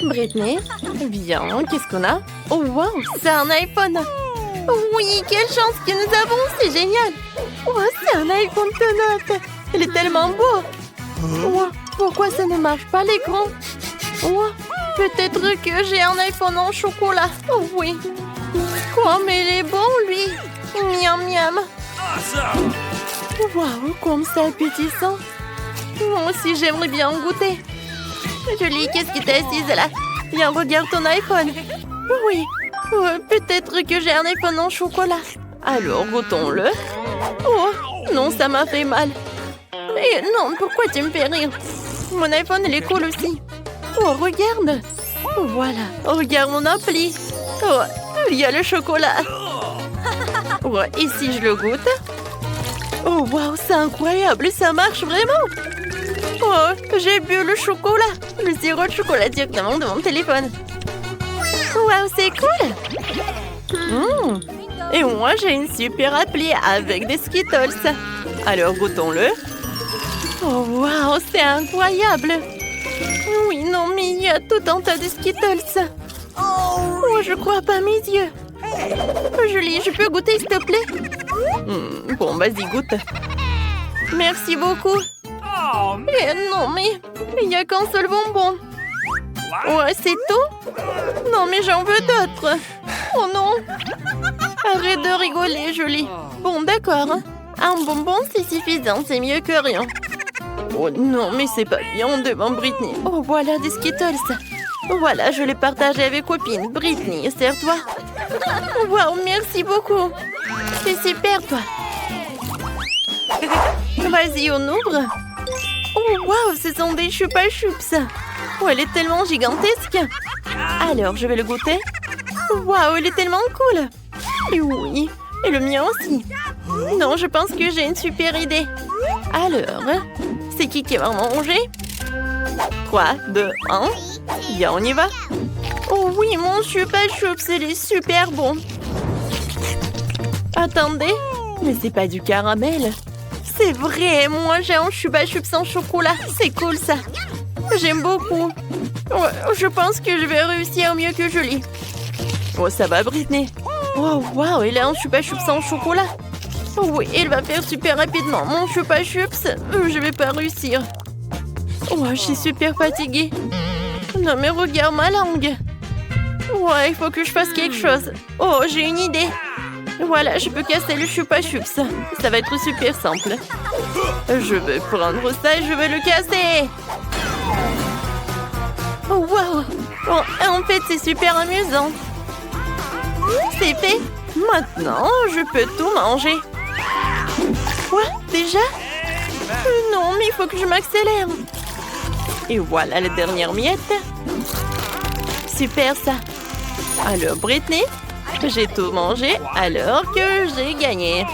Britney, bien, qu'est-ce qu'on a? Oh, wow, c'est un iPhone. Oui, quelle chance que nous avons, c'est génial. Oh, c'est un iPhone tout neuf. Il est tellement beau. Oh, pourquoi ça ne marche pas l'écran? Oh, peut-être que j'ai un iPhone en chocolat. Oh oui. Quoi, mais il est bon, lui. Miam, miam. Waouh, comme c'est appétissant. Moi aussi, j'aimerais bien en goûter. Julie, qu'est-ce qui t'est assise là? Viens, regarde ton iPhone. Oui, peut-être que j'ai un iPhone en chocolat. Alors, goûtons-le. Oh, non, ça m'a fait mal. Mais non, pourquoi tu me fais rire? Mon iPhone, il est cool aussi. Oh, regarde. Voilà, regarde mon appli. Oh, il y a le chocolat. Oh, et si je le goûte? Oh, waouh, c'est incroyable, ça marche vraiment. Oh, j'ai bu le chocolat. Le sirop de chocolat directement de mon téléphone. Waouh, c'est cool. Et moi, j'ai une super appli avec des Skittles. Alors, goûtons-le. Oh, waouh, c'est incroyable. Oui, non, mais il y a tout un tas de Skittles. Oh, je crois pas mes yeux. Julie, je peux goûter, s'il te plaît? Bon, vas-y, goûte. Merci beaucoup. Non, mais il n'y a qu'un seul bonbon. Ouais, c'est tout? Non, mais j'en veux d'autres. Oh non. Arrête de rigoler, Julie. Bon, d'accord. Un bonbon, c'est suffisant. C'est mieux que rien. Oh non, mais c'est pas bien devant Britney. Oh, voilà des Skittles. Voilà, je les partage avec copine. Britney, sers-toi. Waouh, merci beaucoup. C'est super, toi. Vas-y, on ouvre. Oh, waouh, ce sont des chupa chups. Oh, elle est tellement gigantesque. Alors, je vais le goûter. Waouh, il est tellement cool. Et oui, et le mien aussi. Non, je pense que j'ai une super idée. Alors, c'est qui va manger? 3, 2, 1. Bien, on y va. Oh oui, mon chupa chups, il est super bon. Attendez, mais c'est pas du caramel. C'est vrai, moi j'ai un chupa chups en chocolat. C'est cool ça. J'aime beaucoup. Ouais, je pense que je vais réussir mieux que Julie. Oh, ça va, Britney? Oh, waouh, il a un chupa chups en chocolat. Oh, oui, il va faire super rapidement. Mon chupa chups, je vais pas réussir. Oh, je suis super fatiguée. Non, mais regarde ma langue. Ouais, il faut que je fasse quelque chose. Oh, j'ai une idée. Voilà, je peux casser le chupa chups. Ça va être super simple. Je vais prendre ça et je vais le casser. Oh, wow. Oh, en fait, c'est super amusant. C'est fait. Maintenant, je peux tout manger. Quoi? Déjà? Non, mais il faut que je m'accélère. Et voilà la dernière miette. Super ça. Alors, Britney, j'ai tout mangé alors que j'ai gagné.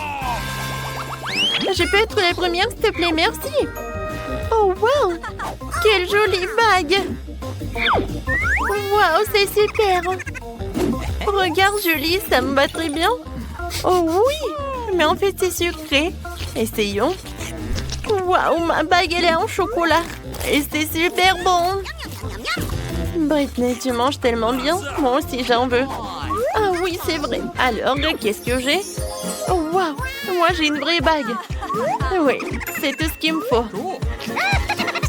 Je peux être la première, s'il te plaît, merci. Oh, wow! Quelle jolie bague! Wow, c'est super! Regarde, Julie, ça me va très bien. Oh oui! Mais en fait, c'est sucré. Essayons. Wow, ma bague, elle est en chocolat. Et c'est super bon! Britney, tu manges tellement bien. Moi aussi, j'en veux. Ah oui, c'est vrai. Alors, qu'est-ce que j'ai? Oh, wow! Moi, j'ai une vraie bague. Oui, c'est tout ce qu'il me faut.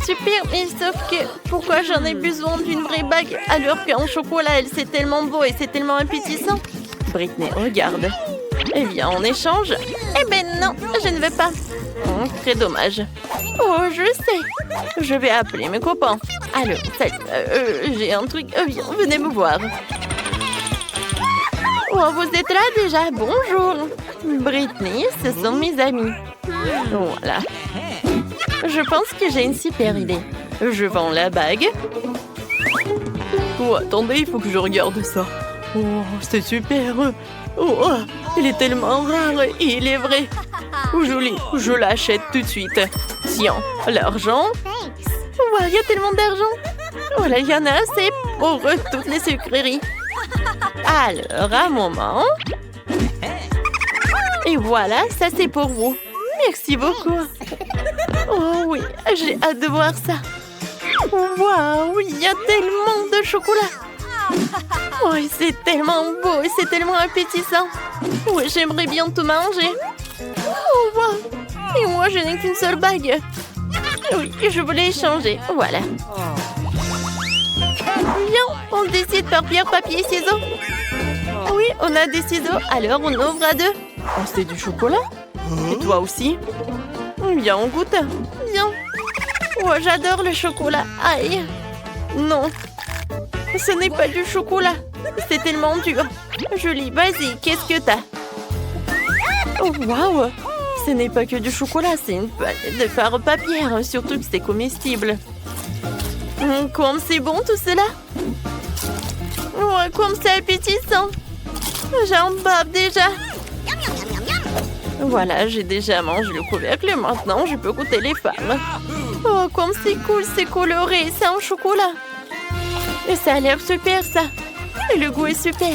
Super, mais sauf que pourquoi j'en ai besoin d'une vraie bague alors qu'en chocolat, elle, c'est tellement beau et c'est tellement appétissant? Britney, regarde. Eh bien, en échange... Eh ben non, je ne veux pas. Très dommage. Oh, je sais. Je vais appeler mes copains. Alors, salut, j'ai un truc. Viens, venez me voir. Oh, vous êtes là déjà? Bonjour. Britney, ce sont mes amis. Voilà. Je pense que j'ai une super idée. Je vends la bague. Oh, attendez, il faut que je regarde ça. Oh, c'est super. Oh, il est tellement rare et il est vrai. Joli, je l'achète tout de suite. Tiens, l'argent. Wow, il y a tellement d'argent. Voilà, il y en a assez pour toutes les sucreries. Alors, un moment. Et voilà, ça c'est pour vous. Merci beaucoup. Oh oui, j'ai hâte de voir ça. Waouh, il y a tellement de chocolat. Oh, c'est tellement beau et c'est tellement appétissant. Oui, j'aimerais bien tout manger. Oh, wow. Et moi, je n'ai qu'une seule bague. Oui, je voulais échanger. Voilà. Bien, on décide par pierre, papier, ciseaux. Oui, on a des ciseaux, alors on ouvre à deux. Oh, c'est du chocolat. Et toi aussi? Bien, on goûte. Bien. Oh, j'adore le chocolat. Aïe. Non. Ce n'est pas du chocolat. C'est tellement dur. Julie, vas-y, qu'est-ce que t'as? Oh, waouh. Ce n'est pas que du chocolat, c'est une palette de fard papier. Surtout que c'est comestible. Comme c'est bon tout cela. Oh, comme c'est appétissant. J'en bave déjà. Voilà, j'ai déjà mangé le couvercle. Maintenant, je peux goûter les fards. Oh, comme c'est cool, c'est coloré. C'est en chocolat. Et ça a l'air super, ça. Et le goût est super.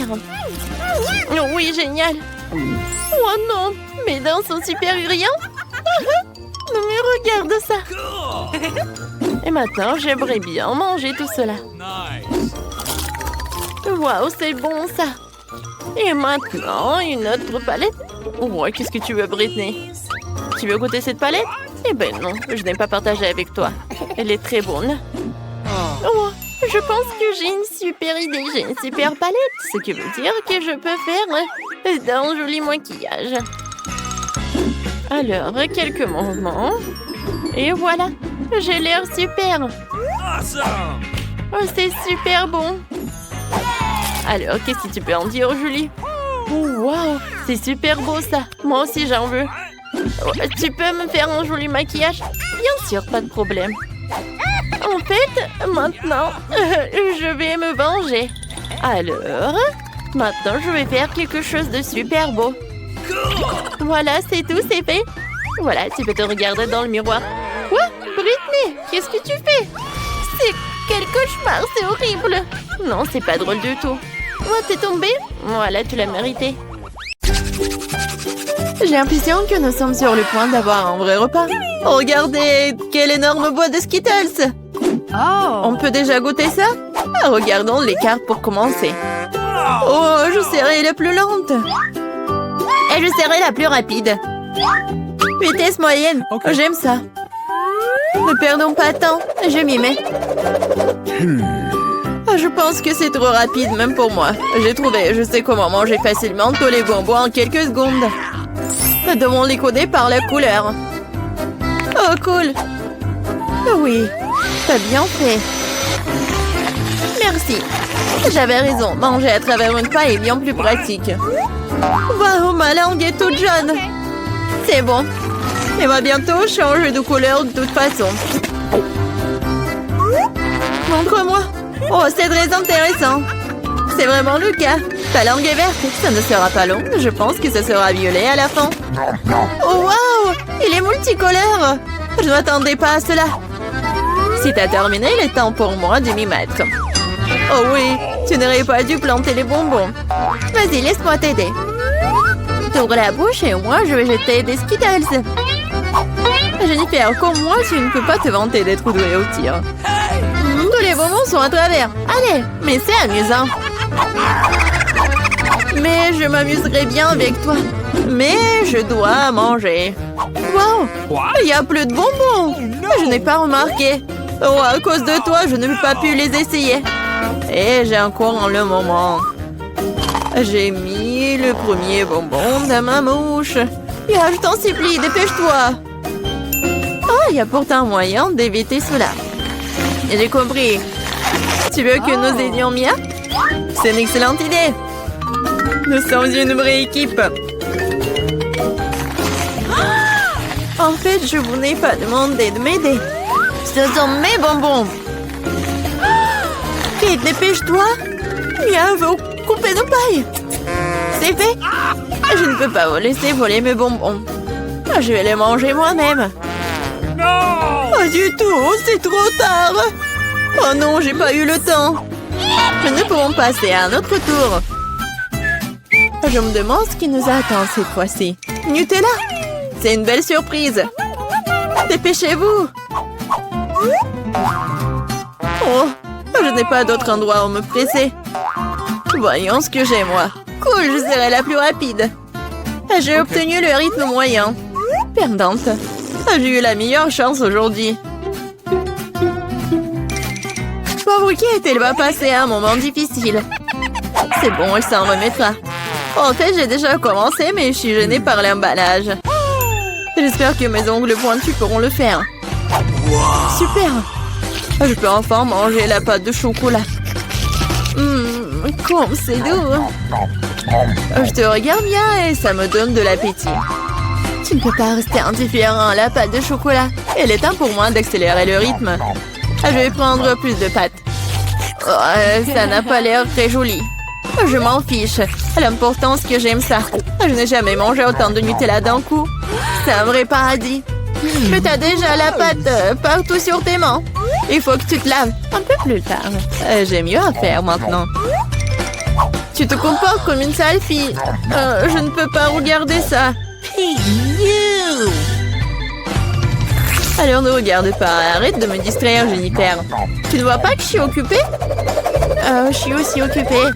Oh, oui, génial. Oh non, mes dents sont super brillantes. Non, mais regarde ça. Et maintenant, j'aimerais bien manger tout cela. Waouh, c'est bon, ça. Et maintenant, une autre palette. Oh, qu'est-ce que tu veux, Britney? Tu veux goûter cette palette? Eh ben non, je n'ai pas partagé avec toi. Elle est très bonne. Oh, je pense que j'ai une super idée. J'ai une super palette. Ce qui veut dire que je peux faire d'un joli maquillage. Alors, quelques mouvements. Et voilà. J'ai l'air super. Oh, c'est super bon. Alors, qu'est-ce que tu peux en dire, Julie? Oh, wow, c'est super beau ça. Moi aussi, j'en veux. Oh, tu peux me faire un joli maquillage? Bien sûr, pas de problème. En fait, maintenant, je vais me venger. Alors, maintenant, je vais faire quelque chose de super beau. Voilà, c'est tout, c'est fait. Voilà, tu peux te regarder dans le miroir. Quoi? Britney, qu'est-ce que tu fais? C'est quel cauchemar, c'est horrible. Non, c'est pas drôle du tout. Oh, t'es tombée? Voilà, tu l'as mérité. J'ai l'impression que nous sommes sur le point d'avoir un vrai repas. Regardez, quelle énorme boîte de Skittles! Oh. On peut déjà goûter ça? Regardons les cartes pour commencer. Oh, je serai la plus lente. Et je serai la plus rapide. Vitesse moyenne. Okay. J'aime ça. Ne perdons pas de temps. Je m'y mets. Je pense que c'est trop rapide, même pour moi. J'ai trouvé, je sais comment manger facilement tous les bonbons en quelques secondes. Nous devons les coder par la couleur. Oh, cool. Oui, t'as bien fait. Merci. J'avais raison, manger à travers une paille est bien plus pratique. Waouh, ma langue est toute jaune. C'est bon. Elle va bientôt changer de couleur de toute façon. Montre-moi. Oh, c'est très intéressant. C'est vraiment le cas. Ta langue est verte. Ça ne sera pas long. Je pense que ça sera violet à la fin. Oh, waouh! Il est multicolore. Je ne m'attendais pas à cela. Si t'as terminé, il est temps pour moi de m'y mettre. Oh oui, tu n'aurais pas dû planter les bonbons. Vas-y, laisse-moi t'aider. T'ouvres la bouche et moi, je vais jeter des Skittles. Jennifer, comme moi, tu ne peux pas te vanter d'être douée au tir. Tous les bonbons sont à travers. Allez, mais c'est amusant. Mais je m'amuserai bien avec toi. Mais je dois manger. Wow, il n'y a plus de bonbons. Je n'ai pas remarqué. Oh, à cause de toi, je n'ai pas pu les essayer. Et j'ai encore le moment. J'ai mis le premier bonbon dans ma mouche. Je t'en supplie, dépêche-toi. Oh, il y a pourtant moyen d'éviter cela. J'ai compris. Tu veux que nous aidions Mia? C'est une excellente idée. Nous sommes une vraie équipe. En fait, je vous n'ai pas demandé de m'aider. Ce sont mes bonbons. Kate, dépêche-toi. Mia veut couper nos pailles. C'est fait. Je ne peux pas vous laisser voler mes bonbons. Je vais les manger moi-même. Pas du tout, c'est trop tard. Oh non, j'ai pas eu le temps. Mais nous pouvons passer à un autre tour. Je me demande ce qui nous attend cette fois-ci. Nutella, c'est une belle surprise. Dépêchez-vous. Oh, Je n'ai pas d'autre endroit où me presser. Voyons ce que j'ai, moi. Cool, je serai la plus rapide. J'ai obtenu le rythme moyen. Perdante. J'ai eu la meilleure chance aujourd'hui. Pauvre Kate, elle va passer un moment difficile. C'est bon, elle s'en remettra. En fait, j'ai déjà commencé, mais je suis gênée par l'emballage. J'espère que mes ongles pointus pourront le faire. Super! Je peux enfin manger la pâte de chocolat. Comme c'est doux! Je te regarde bien et ça me donne de l'appétit. Tu ne peux pas rester indifférent à la pâte de chocolat. Il est temps pour moi d'accélérer le rythme. Je vais prendre plus de pâtes. Oh, ça n'a pas l'air très joli. Je m'en fiche. L'important, c'est que j'aime ça. Je n'ai jamais mangé autant de Nutella d'un coup. C'est un vrai paradis. Mais t'as déjà la pâte partout sur tes mains. Il faut que tu te laves un peu plus tard. J'ai mieux à faire maintenant. Tu te comportes comme une sale fille. Je ne peux pas regarder ça. Alors ne regarde pas. Arrête de me distraire, Jennifer. Tu ne vois pas que je suis occupée? Je suis aussi occupée.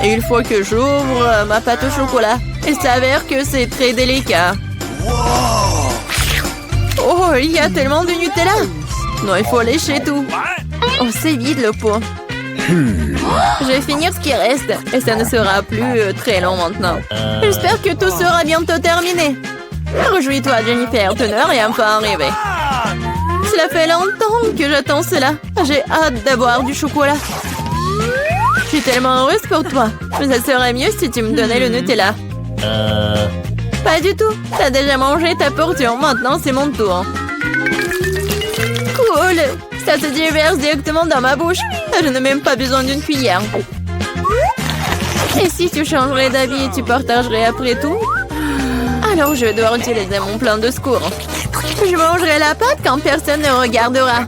Et il faut que j'ouvre ma pâte au chocolat. Il s'avère que c'est très délicat. Oh, il y a tellement de Nutella. Non, il faut lécher tout. Oh, c'est vide le pot. Je vais finir ce qui reste. Et ça ne sera plus très long maintenant. J'espère que tout sera bientôt terminé. Réjouis-toi, Jennifer. Ton heure est enfin arrivée. Cela fait longtemps que j'attends cela. J'ai hâte d'avoir du chocolat. Je suis tellement heureuse pour toi. Mais ça serait mieux si tu me donnais le Nutella. Pas du tout. T'as déjà mangé ta portion. Maintenant, c'est mon tour. Cool. Ça se déverse directement dans ma bouche. Je n'ai même pas besoin d'une cuillère. Et si tu changerais d'avis et tu partagerais après tout? Alors, je vais devoir utiliser mon plan de secours. Je mangerai la pâte quand personne ne regardera.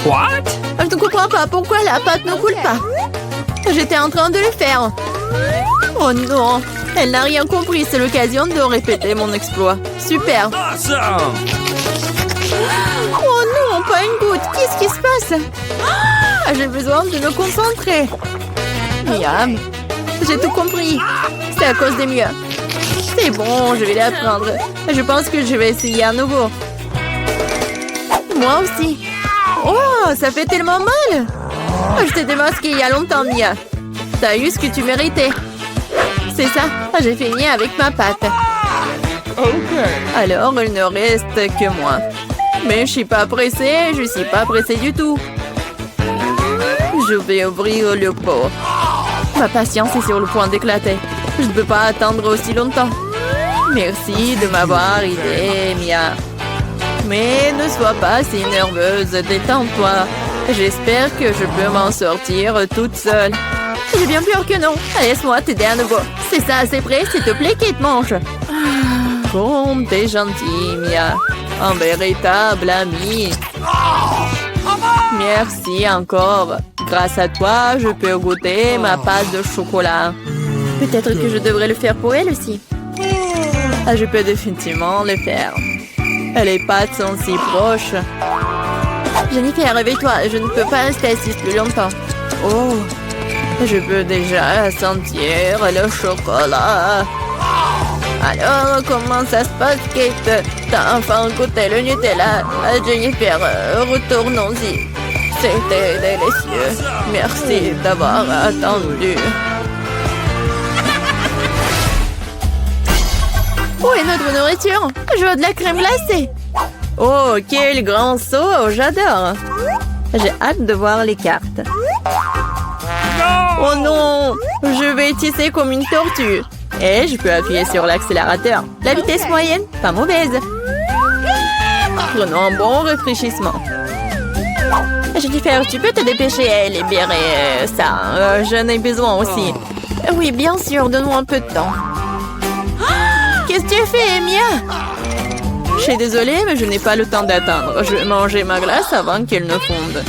What? Je ne comprends pas pourquoi la pâte ne coule pas. J'étais en train de le faire. Oh non, elle n'a rien compris. C'est l'occasion de répéter mon exploit. Super. Awesome! Oh non, pas une goutte. Qu'est-ce qui se passe? J'ai besoin de me concentrer. Miam. J'ai tout compris. C'est à cause des miens. C'est bon, je vais l'apprendre. Je pense que je vais essayer à nouveau. Moi aussi. Oh, ça fait tellement mal. Je t'ai démasqué il y a longtemps, Mia. T'as eu ce que tu méritais. C'est ça, j'ai fini avec ma pâte. Alors, il ne reste que moi. Mais je suis pas pressée, je suis pas pressée du tout. Je vais ouvrir le pot. Ma patience est sur le point d'éclater. Je ne peux pas attendre aussi longtemps. Merci de m'avoir aidé, Mia. Mais ne sois pas si nerveuse, détends-toi. J'espère que je peux m'en sortir toute seule. J'ai bien peur que non. Laisse-moi t'aider à nouveau. C'est ça, c'est prêt, s'il te plaît, Kate, mange. Comme t'es gentille, Mia. Un véritable ami. Merci encore. Grâce à toi, je peux goûter ma pâte de chocolat. Peut-être que je devrais le faire pour elle aussi. Je peux définitivement le faire. Les pâtes sont si proches. Jennifer, réveille-toi. Je ne peux pas rester assise plus longtemps. Oh, je peux déjà sentir le chocolat. Alors, comment ça se passe, Kate? T'as enfin goûté le Nutella. Jennifer, retournons-y. C'était délicieux. Merci d'avoir attendu. Où est notre nourriture? Je veux de la crème glacée. Oh, quel grand saut! J'adore. J'ai hâte de voir les cartes. Oh non! Je vais tisser comme une tortue. Et je peux appuyer sur l'accélérateur. La vitesse moyenne, pas mauvaise. Prenons un bon rafraîchissement. Jennifer, tu peux te dépêcher à libérer ça. J'en ai besoin aussi. Oui, bien sûr, donne-moi un peu de temps. Qu'est-ce que tu fais, Mia? Je suis désolée, mais je n'ai pas le temps d'attendre. Je vais manger ma glace avant qu'elle ne fonde.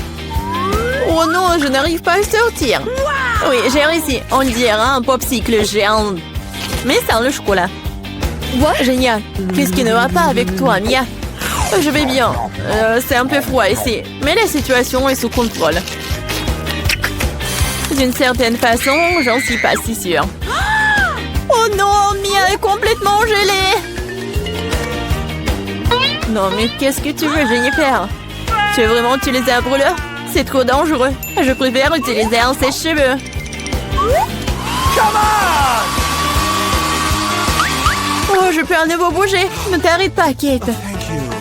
Oh non, je n'arrive pas à sortir. Oui, j'ai réussi. On dirait un popsicle géant. Mais sans le chocolat. Génial. Qu'est-ce qui ne va pas avec toi, Mia? Je vais bien. C'est un peu froid ici. Mais la situation est sous contrôle. D'une certaine façon, j'en suis pas si sûre. Oh non, Mia est complètement gelée. Non, mais qu'est-ce que tu veux, Jennifer? Tu veux vraiment utiliser un brûleur? C'est trop dangereux. Je préfère utiliser un sèche-cheveux. Oh, je peux à nouveau bouger. Ne t'arrête pas, Kate.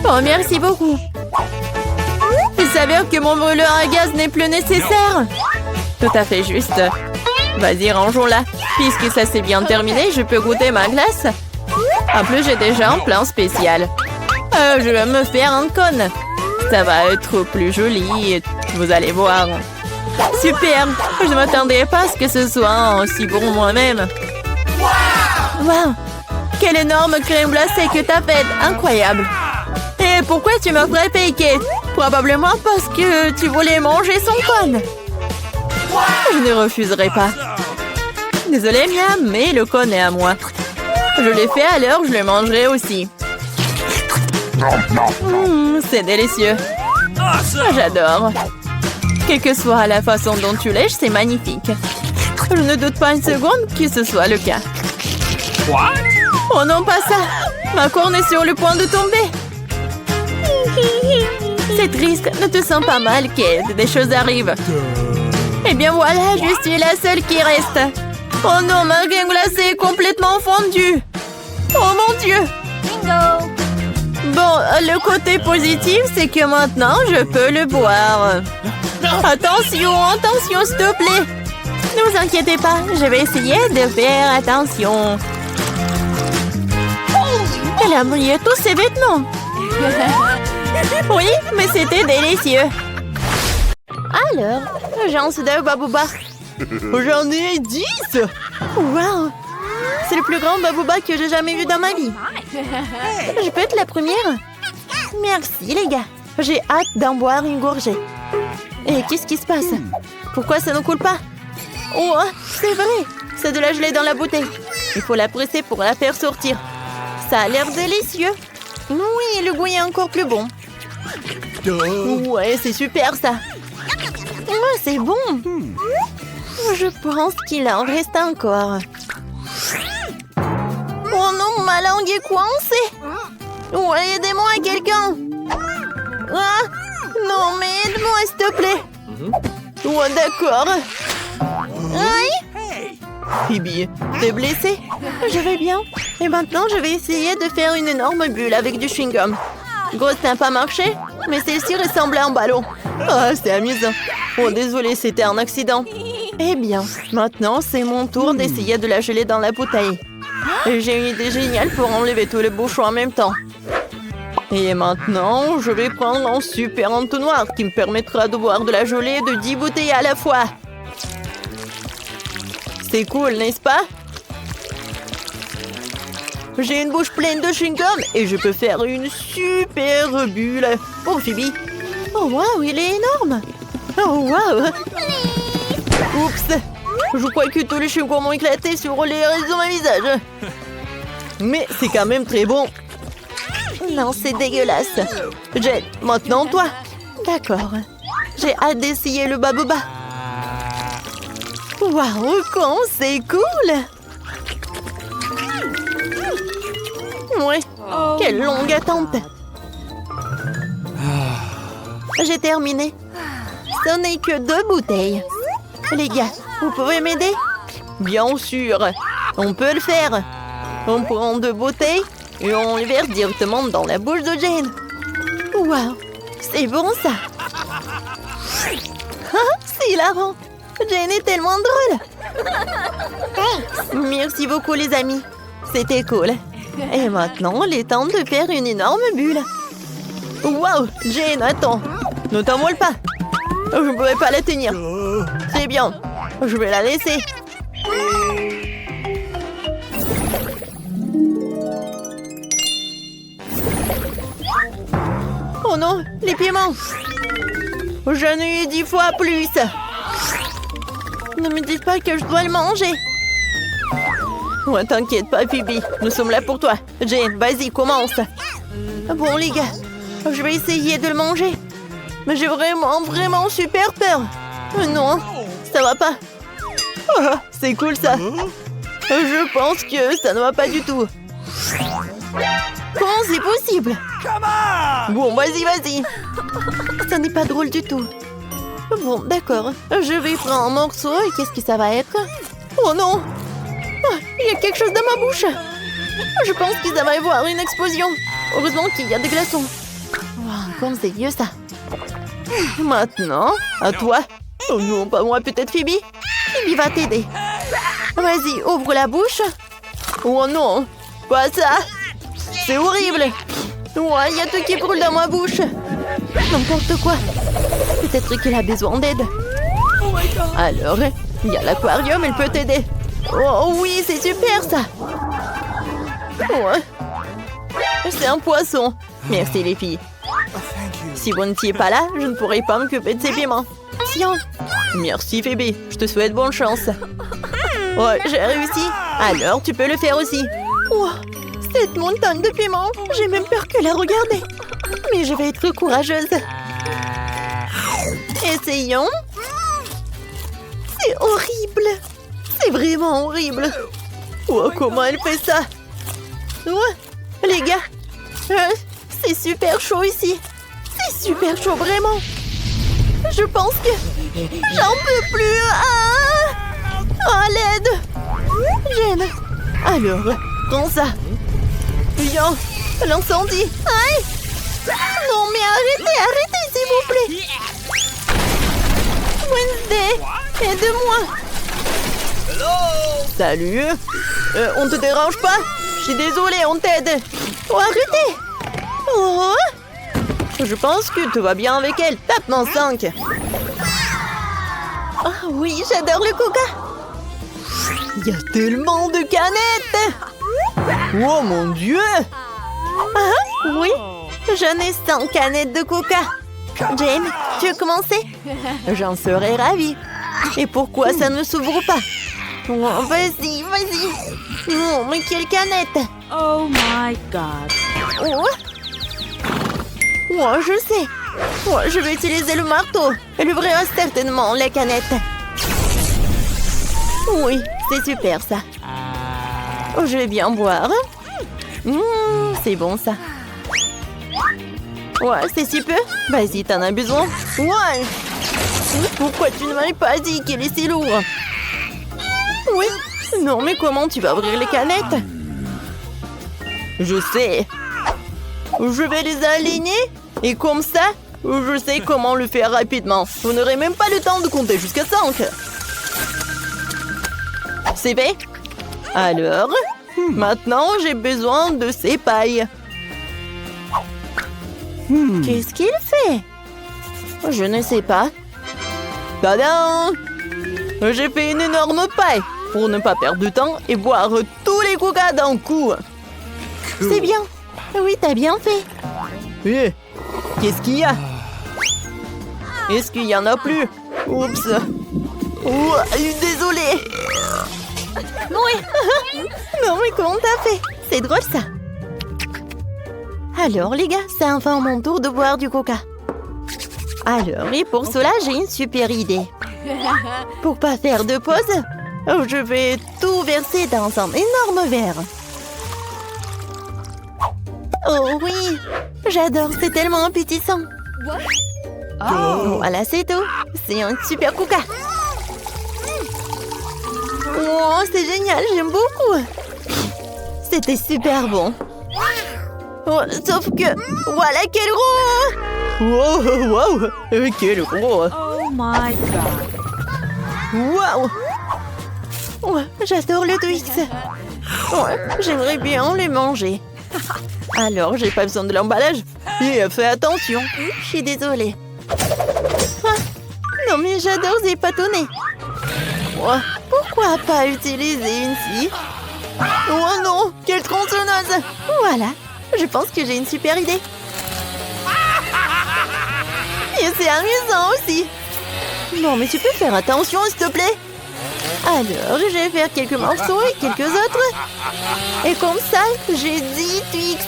Oh, merci beaucoup. Il s'avère que mon brûleur à gaz n'est plus nécessaire. Tout à fait juste. Vas-y, rangeons-la. Puisque ça s'est bien terminé, je peux goûter ma glace. En plus, j'ai déjà un plan spécial. Je vais me faire un cône. Ça va être plus joli. Vous allez voir. Super. Je ne m'attendais pas à ce que ce soit aussi bon moi-même. Wow. Quelle énorme crème glacée que t'as faite. Incroyable. Et pourquoi tu m'as frappé, Kate? Probablement parce que tu voulais manger son cône. Je ne refuserai pas. Désolée, Mia, mais le cône est à moi. Je l'ai fait alors, je le mangerai aussi. C'est délicieux. J'adore. Quelle que soit la façon dont tu lèches, c'est magnifique. Je ne doute pas une seconde que ce soit le cas. Oh non, pas ça. Ma corne est sur le point de tomber. C'est triste. Ne te sens pas mal, Kate. Des choses arrivent. Eh bien voilà, je suis la seule qui reste. Oh non, ma crème glacée est complètement fondue. Oh mon Dieu. Bingo. Bon, le côté positif, c'est que maintenant, je peux le boire. Attention, attention, s'il te plaît. Ne vous inquiétez pas, je vais essayer de faire attention. Elle a mouillé tous ses vêtements. Oui, mais c'était délicieux. Alors, l'agence de Babouba. J'en ai 10. Wow. C'est le plus grand Babouba que j'ai jamais vu dans ma vie. Je peux être la première? Merci, les gars. J'ai hâte d'en boire une gorgée. Et qu'est-ce qui se passe? Pourquoi ça ne coule pas? Oh, c'est vrai. C'est de la gelée dans la bouteille. Il faut la presser pour la faire sortir. Ça a l'air délicieux. Oui, le goût est encore plus bon. Ouais, c'est super ça. Ouais, c'est bon. Je pense qu'il en reste encore. Oh non, ma langue est coincée. Ouais, aidez-moi, quelqu'un. Ah, non, mais aide-moi, s'il te plaît. Ouais, d'accord. Aïe. Phoebe, t'es blessée? Je vais bien. Et maintenant, je vais essayer de faire une énorme bulle avec du chewing-gum. Gros, ça n'a pas marché, mais celle-ci ressemblait à un ballon. Ah, c'est amusant. Oh, désolé, c'était un accident. Eh bien, maintenant, c'est mon tour d'essayer de la geler dans la bouteille. J'ai une idée géniale pour enlever tous les bouchons en même temps. Et maintenant, je vais prendre un super entonnoir qui me permettra de boire de la gelée de 10 bouteilles à la fois. C'est cool, n'est-ce pas? J'ai une bouche pleine de chewing-gum et je peux faire une super bulle. Oh, Phoebe. Oh, waouh, il est énorme. Oh, waouh. Oups. Je crois que tous les chewing-gums ont éclaté sur les restes de mon visage. Mais c'est quand même très bon. Non, c'est dégueulasse. Jen, maintenant toi. D'accord. J'ai hâte d'essayer le Babouba. Waouh, con, c'est cool. Ouais, quelle longue attente. J'ai terminé. Ce n'est que 2 bouteilles. Les gars, vous pouvez m'aider? Bien sûr, on peut le faire. On prend 2 bouteilles et on les verse directement dans la bouche de Jane. Waouh, c'est bon ça. Ah, c'est hilarant. Jane est tellement drôle. Merci beaucoup les amis. C'était cool. Et maintenant, il est temps de faire une énorme bulle. Waouh, Jane, attends. Ne t'envole pas. Je ne pouvais pas la tenir. C'est bien. Je vais la laisser. Oh non, les piments. J'en ai eu 10 fois plus. Ne me dites pas que je dois le manger. Ouais, t'inquiète pas, Phoebe. Nous sommes là pour toi. Jane, vas-y, commence. Bon, les gars, je vais essayer de le manger. Mais j'ai vraiment super peur. Non, ça va pas. Oh, c'est cool ça. Je pense que ça ne va pas du tout. Comment c'est possible? Bon, vas-y. Ça n'est pas drôle du tout. Bon, d'accord. Je vais prendre un morceau et qu'est-ce que ça va être? Oh non! Oh, il y a quelque chose dans ma bouche. Je pense que ça va y avoir une explosion. Heureusement qu'il y a des glaçons. Wow, comme c'est vieux ça. Maintenant, à toi. Oh non, pas moi, peut-être Phoebe. Phoebe va t'aider. Vas-y, ouvre la bouche. Oh non, pas ça. C'est horrible. Ouais, il y a tout qui brûle dans ma bouche. N'importe quoi. Peut-être qu'il a besoin d'aide. Alors, il y a l'aquarium, elle peut t'aider. Oh oui, c'est super ça. Ouais. C'est un poisson. Merci les filles. Si vous n'étiez pas là, je ne pourrais pas m'occuper de ces piments. Tiens. Merci Phoebe, je te souhaite bonne chance. Ouais, j'ai réussi. Alors, tu peux le faire aussi. Wow, cette montagne de piments, j'ai même peur que la regarder. Mais je vais être courageuse. Essayons. C'est horrible. C'est vraiment horrible. Oh, comment elle fait ça? Ouais, les gars, c'est super chaud ici. C'est super chaud, vraiment. Je pense que j'en peux plus. À l'aide. J'aime. Alors, prends ça. Viens, l'incendie. Aïe. Non, mais arrêtez, s'il vous plaît. Wednesday, aide-moi. Salut. On te dérange pas? Je suis désolée, on t'aide. Oh, arrêtez. Oh. Je pense que tout va bien avec elle. Tape dans 5. Ah oui, j'adore le coca. Il y a tellement de canettes. Oh mon Dieu. Ah oui, j'en ai 100 canettes de coca. Jane, tu veux commencer? J'en serais ravie. Et pourquoi ça ne s'ouvre pas? Oh, vas-y. Oh, mais quelle canette! Oh my God. Oh. Oh, je sais. Oh, je vais utiliser le marteau. Elle ouvrira certainement la canette. Oui, c'est super ça. Oh, je vais bien boire. C'est bon ça. Ouais, c'est si peu. Vas-y, t'en as besoin. Ouais. Pourquoi tu ne m'avais pas dit qu'il est si lourd? Oui. Non, mais comment tu vas ouvrir les canettes? Je sais. Je vais les aligner. Et comme ça, je sais comment le faire rapidement. Vous n'aurez même pas le temps de compter jusqu'à 5. C'est fait? Alors, maintenant, j'ai besoin de ces pailles. Qu'est-ce qu'il fait? Je ne sais pas. Tadam! J'ai fait une énorme paille pour ne pas perdre de temps et boire tous les coca d'un coup. C'est bien. Oui, t'as bien fait. Qu'est-ce qu'il y a? Est-ce qu'il y en a plus? Oups. Oh, désolée. Oui. Non, mais comment t'as fait? C'est drôle ça. Alors les gars, c'est enfin mon tour de boire du coca. Alors, et pour cela, j'ai une super idée. Pour pas faire de pause, je vais tout verser dans un énorme verre. Oh oui, j'adore, c'est tellement appétissant. Voilà, c'est tout. C'est un super coca. Oh, c'est génial, j'aime beaucoup. C'était super bon. Oh, sauf que, voilà quel gros! Wow, quel gros! Oh my God. Wow! Oh, j'adore le Twix. Oh, j'aimerais bien les manger. Alors, j'ai pas besoin de l'emballage. Et fais attention. Je suis désolée. Ah, non mais j'adore ces bâtonnets. Oh, pourquoi pas utiliser une scie? Oh non, quelle tronçonneuse! Voilà, je pense que j'ai une super idée. Et c'est amusant aussi. Non mais tu peux faire attention s'il te plaît. Alors, je vais faire quelques morceaux et quelques autres. Et comme ça, j'ai 10 Twix.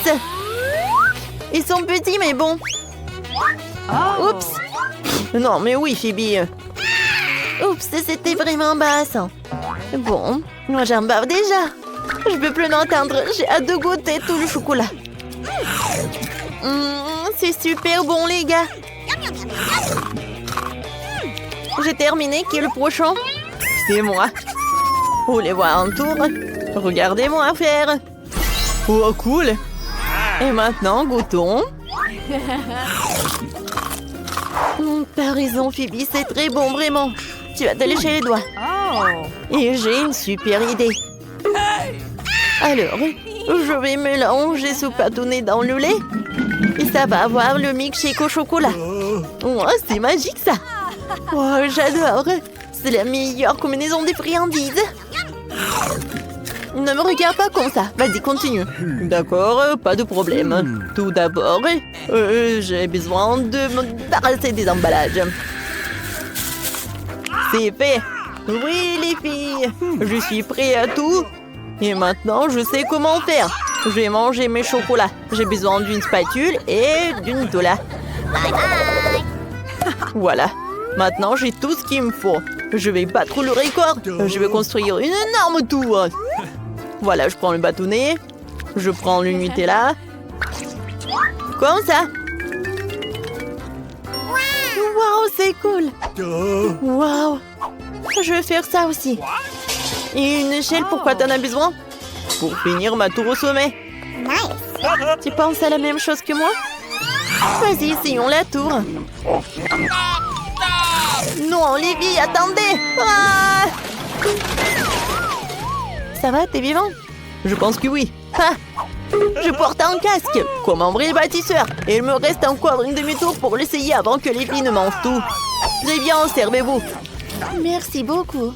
Ils sont petits mais bons. Oups. Non mais oui Phoebe. Oups, c'était vraiment basse. Bon, moi j'en bave déjà. Je peux plus l'entendre. J'ai hâte de goûter tout le chocolat. C'est super bon, les gars. J'ai terminé. Qui est le prochain? C'est moi. Vous voulez voir un tour? Regardez-moi faire. Oh, cool. Et maintenant, goûtons. T'as raison, Phoebe. C'est très bon, vraiment. Tu vas te lécher les doigts. Oh. Et j'ai une super idée. Alors, je vais mélanger ce bâtonnet dans le lait. Et ça va avoir le milkshake au chocolat. Oh, c'est magique, ça. Oh, j'adore. C'est la meilleure combinaison des friandises. Ne me regarde pas comme ça. Vas-y, continue. D'accord, pas de problème. Tout d'abord, j'ai besoin de me débarrasser des emballages. C'est fait. Oui, les filles. Je suis prêt à tout. Et maintenant, je sais comment faire. Je vais manger mes chocolats. J'ai besoin d'une spatule et d'une tola. Voilà. Maintenant, j'ai tout ce qu'il me faut. Je vais battre le record. Je vais construire une énorme tour. Voilà, je prends le bâtonnet. Je prends le Nutella. Comme ça. Waouh, c'est cool. Waouh. Je vais faire ça aussi. Et une échelle, pourquoi t'en as besoin? Pour finir ma tour au sommet. Tu penses à la même chose que moi? Vas-y, essayons la tour. Non, Olivie, attendez! Ah! Ça va, t'es vivant? Je pense que oui. Ah! Je porte un casque, comme un vrai bâtisseur. Et il me reste encore une demi-tour pour l'essayer avant que les filles ne mangent tout. Très bien, servez-vous. Merci beaucoup.